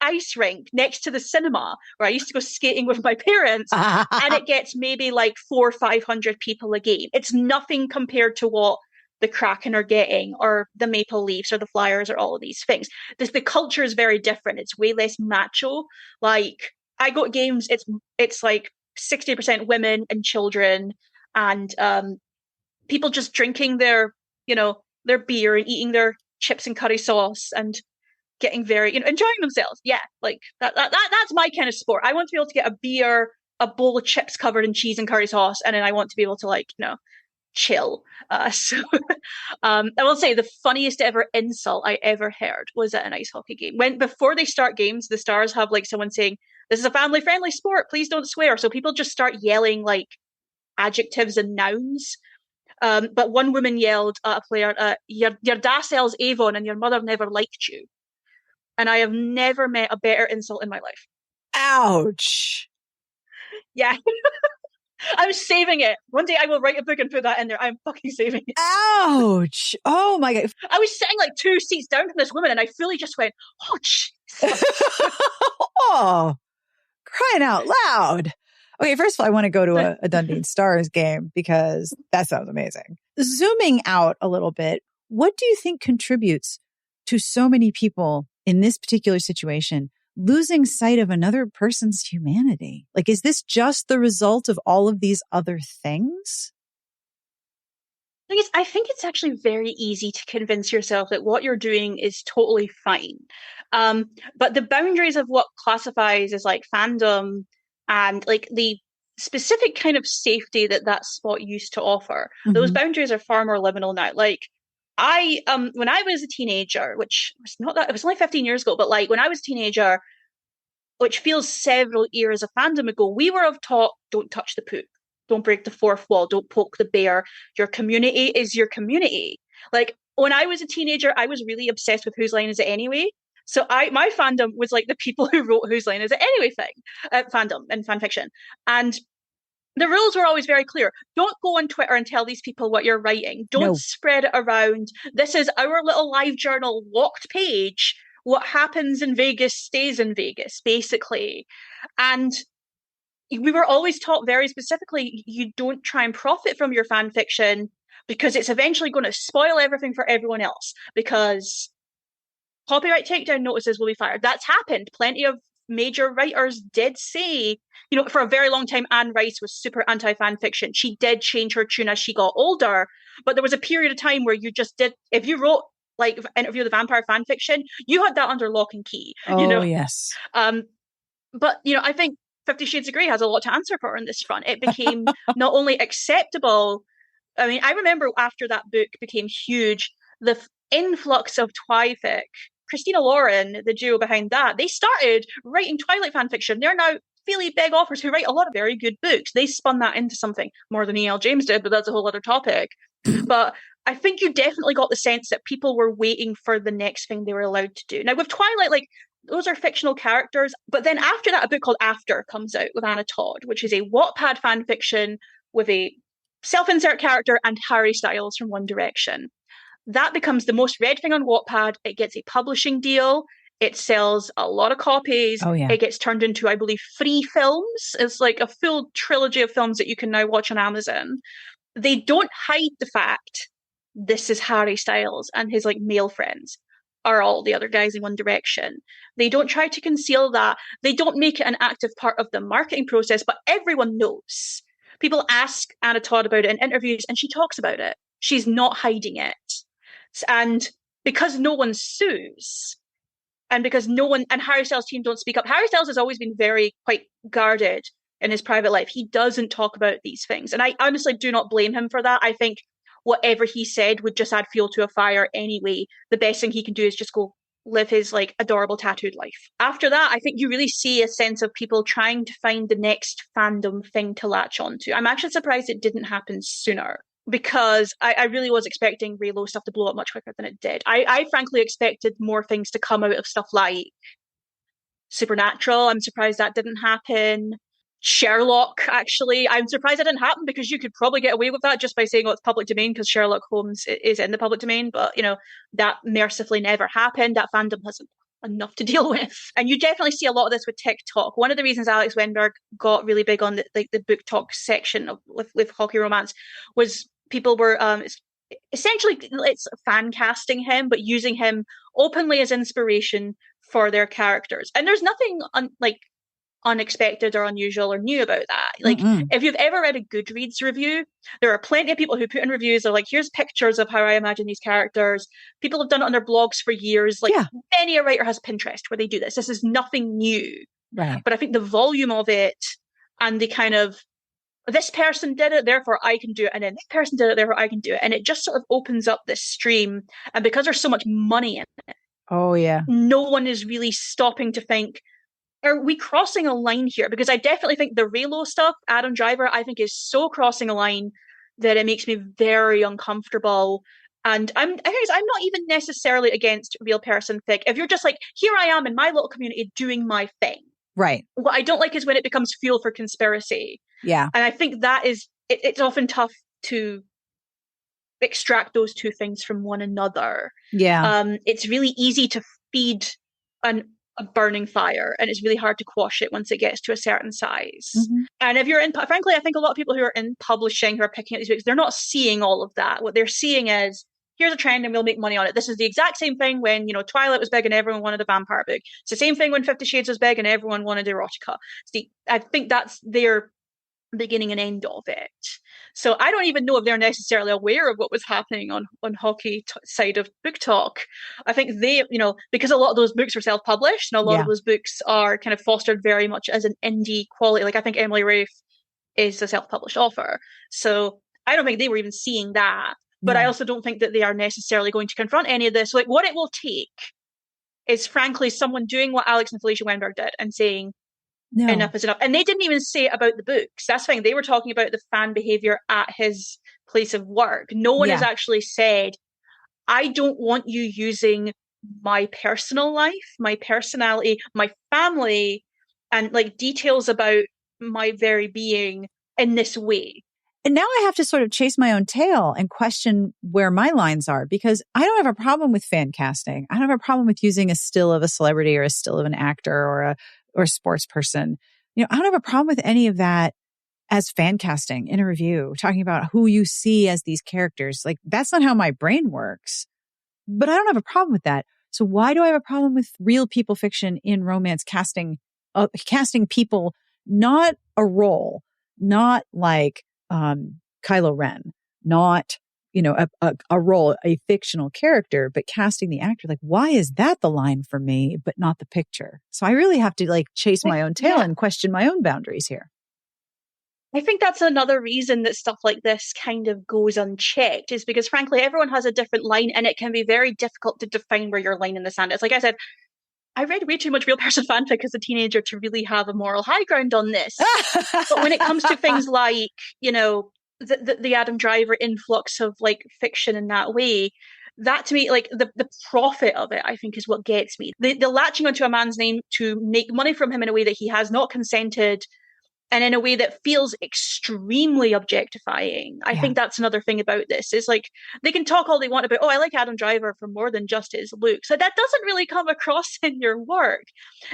ice rink next to the cinema where I used to go skating with my parents, and it gets maybe like 400 or 500 people a game. It's nothing compared to what the Kraken are getting, or the Maple Leafs, or the Flyers, or all of these things. The culture is very different. It's way less macho. Like, I go to games, it's like 60% women and children, and people just drinking their beer and eating their chips and curry sauce and getting very, enjoying themselves. Yeah, like that's my kind of sport. I want to be able to get a beer, a bowl of chips covered in cheese and curry sauce, and then I want to be able to chill. So I will say the funniest ever insult I ever heard was at an ice hockey game. Before they start games, the Stars have like someone saying, "This is a family friendly sport, please don't swear." So people just start yelling like adjectives and nouns. But one woman yelled at a player, your da sells Avon and your mother never liked you. And I have never met a better insult in my life. Ouch. Yeah. I'm saving it. One day I will write a book and put that in there. I'm fucking saving it. Ouch. Oh my God. I was sitting like 2 seats down from this woman, and I fully just went, oh, Jesus. Oh, crying out loud. Okay, first of all, I want to go to a Dundee Stars game because that sounds amazing. Zooming out a little bit, what do you think contributes to so many people in this particular situation losing sight of another person's humanity? Like, is this just the result of all of these other things? I think it's actually very easy to convince yourself that what you're doing is totally fine. But the boundaries of what classifies as like fandom and like the specific kind of safety that spot used to offer, those boundaries are far more liminal now. Like, when I was a teenager, which was not that, it was only 15 years ago, but like when I was a teenager, which feels several years of fandom ago, we were taught, don't touch the poop, don't break the fourth wall, don't poke the bear. Your community is your community. Like, when I was a teenager, I was really obsessed with Whose Line Is It Anyway? So my fandom was like the people who wrote Whose Line Is It Anyway fandom and fan fiction. And the rules were always very clear. Don't go on Twitter and tell these people what you're writing. Don't spread it around. This is our little live journal locked page. What happens in Vegas stays in Vegas, basically. And we were always taught very specifically, you don't try and profit from your fan fiction because it's eventually going to spoil everything for everyone else, because copyright takedown notices will be fired. That's happened. Plenty of major writers did say, for a very long time, Anne Rice was super anti-fan fiction. She did change her tune as she got older, but there was a period of time where you just did, if you wrote like Interview with the Vampire fan fiction, you had that under lock and key. Oh, yes. But, I think 50 Shades of Grey has a lot to answer for on this front. It became not only acceptable, I mean, I remember after that book became huge, the influx of Twyfic, Christina Lauren, the duo behind that, they started writing Twilight fan fiction. They're now fairly big authors who write a lot of very good books. They spun that into something more than E.L. James did, but that's a whole other topic. But I think you definitely got the sense that people were waiting for the next thing they were allowed to do. Now, with Twilight, like, those are fictional characters. But then after that, a book called After comes out with Anna Todd, which is a Wattpad fan fiction with a self-insert character and Harry Styles from One Direction. That becomes the most read thing on Wattpad. It gets a publishing deal. It sells a lot of copies. Oh, yeah. It gets turned into, I believe, 3 films. It's like a full trilogy of films that you can now watch on Amazon. They don't hide the fact this is Harry Styles and his like male friends are all the other guys in One Direction. They don't try to conceal that. They don't make it an active part of the marketing process, but everyone knows. People ask Anna Todd about it in interviews and she talks about it. She's not hiding it. And because no one sues, and because and Harry Styles' team don't speak up, Harry Styles has always been quite guarded in his private life. He doesn't talk about these things. And I honestly do not blame him for that. I think whatever he said would just add fuel to a fire anyway. The best thing he can do is just go live his like adorable tattooed life. After that, I think you really see a sense of people trying to find the next fandom thing to latch onto. I'm actually surprised it didn't happen sooner, because I really was expecting Reylo stuff to blow up much quicker than it did. I frankly expected more things to come out of stuff like Supernatural. I'm surprised that didn't happen. Sherlock, actually, I'm surprised that didn't happen, because you could probably get away with that just by saying, oh, it's public domain, because Sherlock Holmes is in the public domain. But, that mercifully never happened. That fandom hasn't enough to deal with. And you definitely see a lot of this with TikTok. One of the reasons Alex Wenberg got really big on the BookTok section with hockey romance was people were essentially, it's fan casting him, but using him openly as inspiration for their characters. And there's nothing unexpected or unusual or new about that. Like, if you've ever read a Goodreads review, there are plenty of people who put in reviews, they're like, here's pictures of how I imagine these characters. People have done it on their blogs for years. Like, many a writer has Pinterest where they do this. This is nothing new. Right. But I think the volume of it and the kind of, this person did it, therefore I can do it, and then this person did it, therefore I can do it. And it just sort of opens up this stream. And because there's so much money in it, no one is really stopping to think, are we crossing a line here? Because I definitely think the Reylo stuff, Adam Driver, I think is so crossing a line that it makes me very uncomfortable. And I'm not even necessarily against real person fic. If you're just like, here I am in my little community doing my thing. Right. What I don't like is when it becomes fuel for conspiracy. Yeah. And I think that is, it's often tough to extract those two things from one another. Yeah. It's really easy to feed a burning fire, and it's really hard to quash it once it gets to a certain size. And if you're frankly, I think a lot of people who are in publishing, who are picking up these books, they're not seeing all of that. What they're seeing is, here's a trend and we'll make money on it. This is the exact same thing when, Twilight was big and everyone wanted a vampire book. It's the same thing when 50 Shades was big and everyone wanted erotica. I think that's their beginning and end of it. So I don't even know if they're necessarily aware of what was happening on hockey side of BookTok. I think they, because a lot of those books were self-published, and a lot of those books are kind of fostered very much as an indie quality. Like, I think Emily Rafe is a self-published author. So I don't think they were even seeing that. But I also don't think that they are necessarily going to confront any of this. Like, what it will take is, frankly, someone doing what Alex and Felicia Wenberg did and saying, enough is enough. And they didn't even say it about the books. That's the thing. They were talking about the fan behavior at his place of work. No one has actually said, I don't want you using my personal life, my personality, my family, and like details about my very being in this way. And now I have to sort of chase my own tail and question where my lines are, because I don't have a problem with fan casting. I don't have a problem with using a still of a celebrity or a still of an actor or a sports person. I don't have a problem with any of that as fan casting in a review, talking about who you see as these characters. Like, that's not how my brain works, but I don't have a problem with that. So why do I have a problem with real people fiction in romance casting people, not a role, not like, Kylo Ren, not, a role, a fictional character, but casting the actor. Like, why is that the line for me, but not the picture? So I really have to chase my own tail and question my own boundaries here. I think that's another reason that stuff like this kind of goes unchecked, is because, frankly, everyone has a different line, and it can be very difficult to define where your line in the sand is. Like I said, I read way too much real person fanfic as a teenager to really have a moral high ground on this. But when it comes to things like, the Adam Driver influx of fiction in that way, that to me, the profit of it, I think, is what gets me. The latching onto a man's name to make money from him in a way that he has not consented, and in a way that feels extremely objectifying. I think that's another thing about this, is they can talk all they want about, I like Adam Driver for more than just his looks. So that doesn't really come across in your work.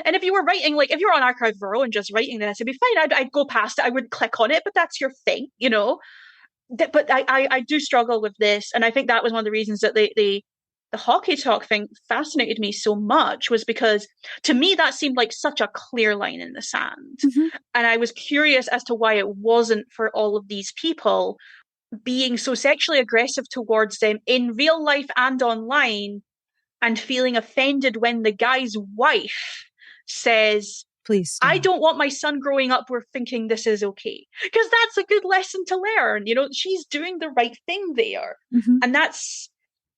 And if you were writing, if you're on Archive Row and just writing this, it'd be fine. I'd go past it. I wouldn't click on it, but that's your thing, But I do struggle with this. And I think that was one of the reasons that the hockey talk thing fascinated me so much, was because to me that seemed like such a clear line in the sand. And I was curious as to why it wasn't for all of these people being so sexually aggressive towards them in real life and online, and feeling offended when the guy's wife says, please stop. I don't want my son growing up we're thinking this is okay. Because that's a good lesson to learn. She's doing the right thing there. And that's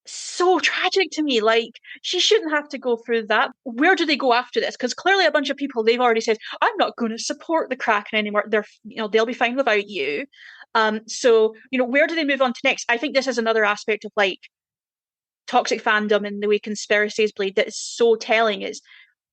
so tragic to me. Like, she shouldn't have to go through that. Where do they go after this? Because clearly a bunch of people, they've already said, I'm not going to support the Kraken anymore. They'll be fine without you. So, where do they move on to next? I think this is another aspect of like toxic fandom and the way conspiracies bleed that is so telling is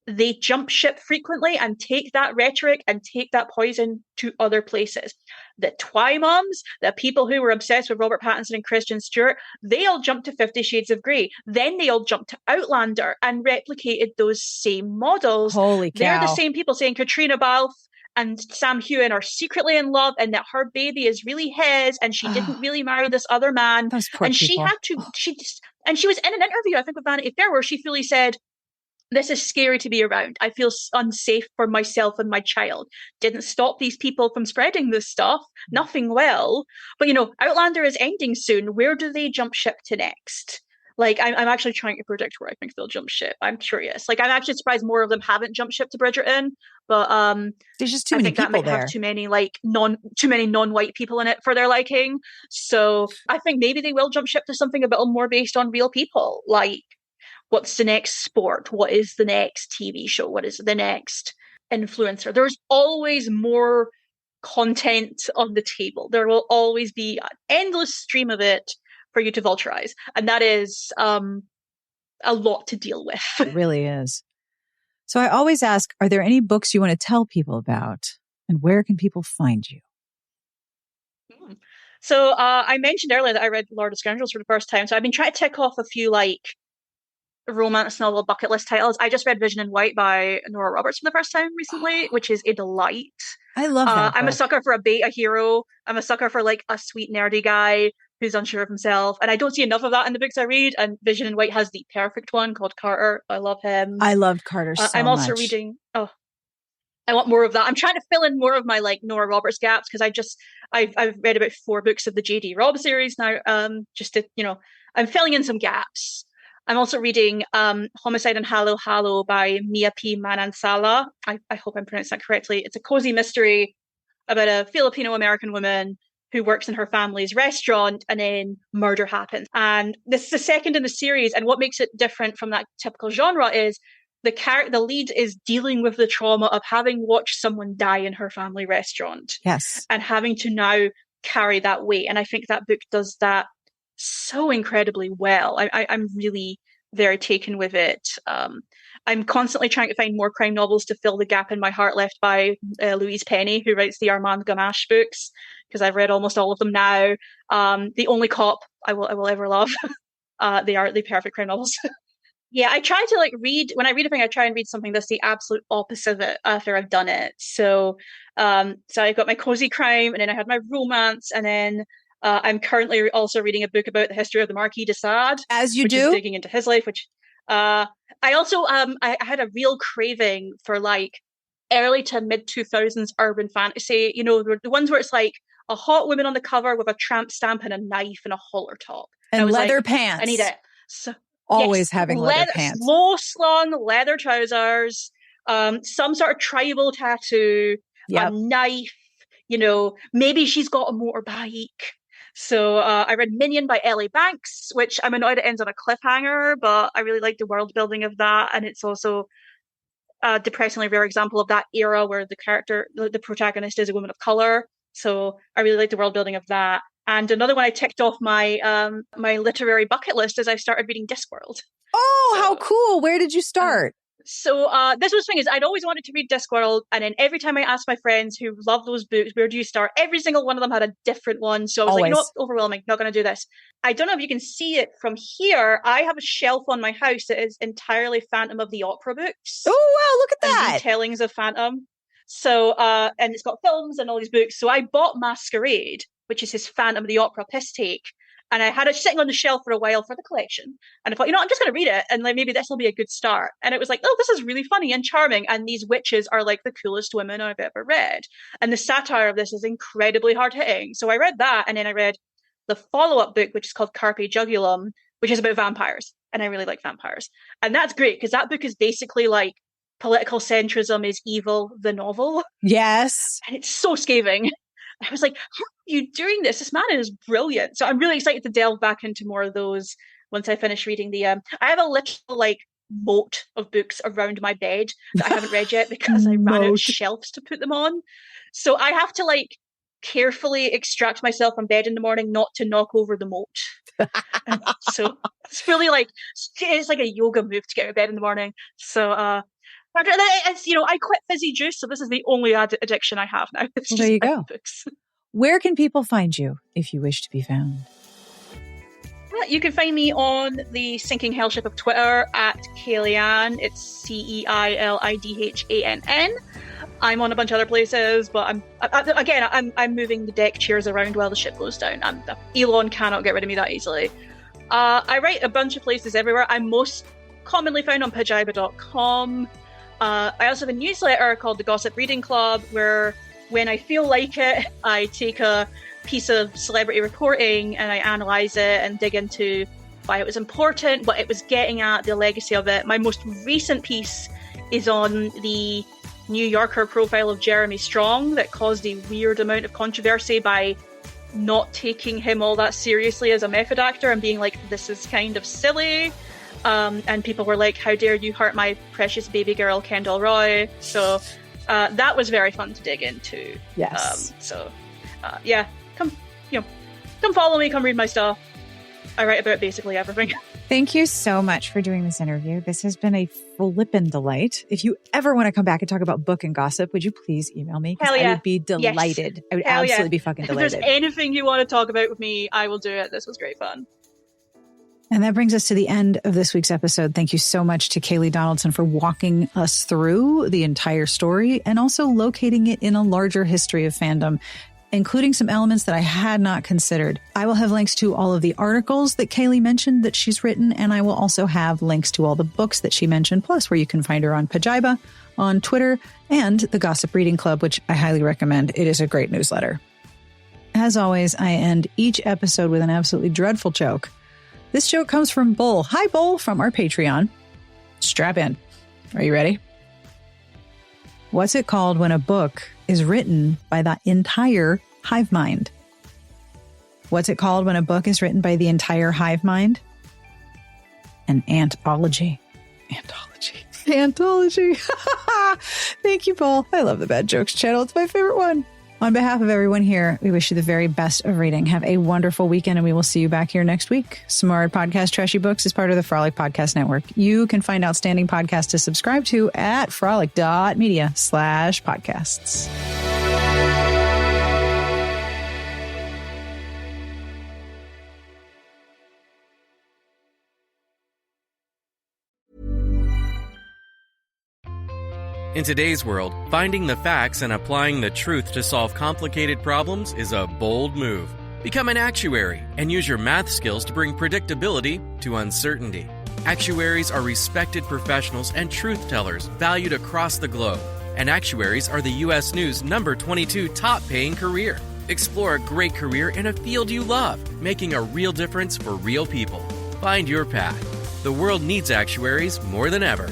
they jump ship frequently and take that rhetoric and take that poison to other places. The Twy moms, the people who were obsessed with Robert Pattinson and Kristen Stewart, they all jumped to 50 Shades of Grey. Then they all jumped to Outlander and replicated those same models. Holy cow. They're the same people saying Katrina Balfe and Sam Heughan are secretly in love and that her baby is really his and she didn't really marry this other man. Those poor and people. she was in an interview, I think, with Vanity Fair, where she fully said, this is scary to be around. I feel unsafe for myself and my child. Didn't stop these people from spreading this stuff. Nothing will. But, Outlander is ending soon. Where do they jump ship to next? Like, I'm actually trying to predict where I think they'll jump ship. I'm curious. Like, I'm actually surprised more of them haven't jumped ship to Bridgerton. But there's just too many people that might there. have too many non-white people in it for their liking. So I think maybe they will jump ship to something a bit more based on real people. Like, what's the next sport? What is the next TV show? What is the next influencer? There's always more content on the table. There will always be an endless stream of it for you to vulturize. And that is a lot to deal with. It really is. So I always ask, are there any books you want to tell people about? And where can people find you? So I mentioned earlier that I read Lord of Scoundrels for the first time. So I've been trying to tick off a few romance novel bucket list titles. I just read Vision in White by Nora Roberts for the first time recently, which is a delight. I love that I'm a book. sucker for a beta hero. I'm a sucker for like a sweet nerdy guy who's unsure of himself. And I don't see enough of that in the books I read. And Vision in White has the perfect one called Carter. I love him. I loved Carter so much. I'm also reading... I want more of that. I'm trying to fill in more of my like Nora Roberts gaps because I've read about 4 books of the J.D. Robb series now. Just to, I'm filling in some gaps. I'm also reading Homicide and Halo Halo by Mia P. Manansala. I hope I'm pronouncing that correctly. It's a cozy mystery about a Filipino-American woman who works in her family's restaurant and then murder happens. And this is the second in the series. And what makes it different from that typical genre is the lead is dealing with the trauma of having watched someone die in her family restaurant. Yes. And having to now carry that weight. And I think that book does that so incredibly well. I'm really very taken with it. I'm constantly trying to find more crime novels to fill the gap in my heart left by Louise Penny, who writes the Armand Gamache books, because I've read almost all of them now. The only cop I will ever love. They are the perfect crime novels. Yeah, I try to read, when I read a thing, I try and read something that's the absolute opposite of it after I've done it. So I got my cozy crime, and then I had my romance, and then I'm currently also reading a book about the history of the Marquis de Sade. As you which do. Is digging into his life, which I also, I had a real craving for early to mid 2000s urban fantasy, the ones where it's like a hot woman on the cover with a tramp stamp and a knife and a halter top. And leather pants. I need it. So, always having leather pants. Low slung leather trousers, some sort of tribal tattoo, a knife, maybe she's got a motorbike. So I read Minion by Ellie Banks, which I'm annoyed it ends on a cliffhanger, but I really like the world building of that. And it's also a depressingly rare example of that era where the protagonist is a woman of color. So I really like the world building of that. And another one I ticked off my my literary bucket list is I've started reading Discworld. Oh, how cool. Where did you start? This was the thing is I'd always wanted to read Discworld, and then every time I asked my friends who love those books, where do you start? Every single one of them had a different one. So I was like, no, overwhelming, not going to do this. I don't know if you can see it from here. I have a shelf on my house that is entirely Phantom of the Opera books. Oh, wow, look at that. Retellings of Phantom. So, and it's got films and all these books. So I bought Masquerade, which is his Phantom of the Opera piss take. And I had it sitting on the shelf for a while for the collection. And I thought, I'm just going to read it. And maybe this will be a good start. And it was like, oh, this is really funny and charming. And these witches are like the coolest women I've ever read. And the satire of this is incredibly hard hitting. So I read that. And then I read the follow-up book, which is called Carpe Jugulum, which is about vampires. And I really like vampires. And that's great because that book is basically like political centrism is evil, the novel. Yes. And it's so scathing. I was like, how are you doing this? This man is brilliant. So I'm really excited to delve back into more of those once I finish reading the I have a literal like moat of books around my bed that I haven't read yet because I ran out of shelves to put them on. So I have to like carefully extract myself from bed in the morning not to knock over the moat. So it's really like, it's like a yoga move to get out of bed in the morning. So it's, I quit fizzy juice, so this is the only addiction I have now. It's there you go. Books. Where can people find you if you wish to be found? Well, you can find me on the sinking hellship of Twitter at Kayleigh. It's CEILIDHANN. I'm on a bunch of other places, but I'm moving the deck chairs around while the ship goes down. Elon cannot get rid of me that easily. I write a bunch of places everywhere. I'm most commonly found on Pajiba.com. I also have a newsletter called the Gossip Reading Club, where when I feel like it, I take a piece of celebrity reporting and I analyze it and dig into why it was important, what it was getting at, the legacy of it. My most recent piece is on the New Yorker profile of Jeremy Strong that caused a weird amount of controversy by not taking him all that seriously as a method actor and being like, this is kind of silly. And people were like, how dare you hurt my precious baby girl, Kendall Roy? So that was very fun to dig into. Yes. Come follow me, come read my stuff. I write about basically everything. Thank you so much for doing this interview. This has been a flippin' delight. If you ever want to come back and talk about book and gossip, would you please email me? Hell yeah. I would be delighted. Yes. I would absolutely be fucking delighted. If there's anything you want to talk about with me, I will do it. This was great fun. And that brings us to the end of this week's episode. Thank you so much to Kayleigh Donaldson for walking us through the entire story and also locating it in a larger history of fandom, including some elements that I had not considered. I will have links to all of the articles that Kayleigh mentioned that she's written, and I will also have links to all the books that she mentioned, plus where you can find her on Pajiba, on Twitter, and the Gossip Reading Club, which I highly recommend. It is a great newsletter. As always, I end each episode with an absolutely dreadful joke. This joke comes from Bull. Hi, Bull, from our Patreon. Strap in. Are you ready? What's it called when a book is written by the entire hive mind? What's it called when a book is written by the entire hive mind? An anthology. Anthology. Thank you, Paul. I love the Bad Jokes channel. It's my favorite one. On behalf of everyone here, we wish you the very best of reading. Have a wonderful weekend, and we will see you back here next week. Smart Podcast Trashy Books is part of the Frolic Podcast Network. You can find outstanding podcasts to subscribe to at frolic.media/podcasts. In today's world, finding the facts and applying the truth to solve complicated problems is a bold move. Become an actuary and use your math skills to bring predictability to uncertainty. Actuaries are respected professionals and truth tellers valued across the globe. And actuaries are the U.S. News number 22 top-paying career. Explore a great career in a field you love, making a real difference for real people. Find your path. The world needs actuaries more than ever.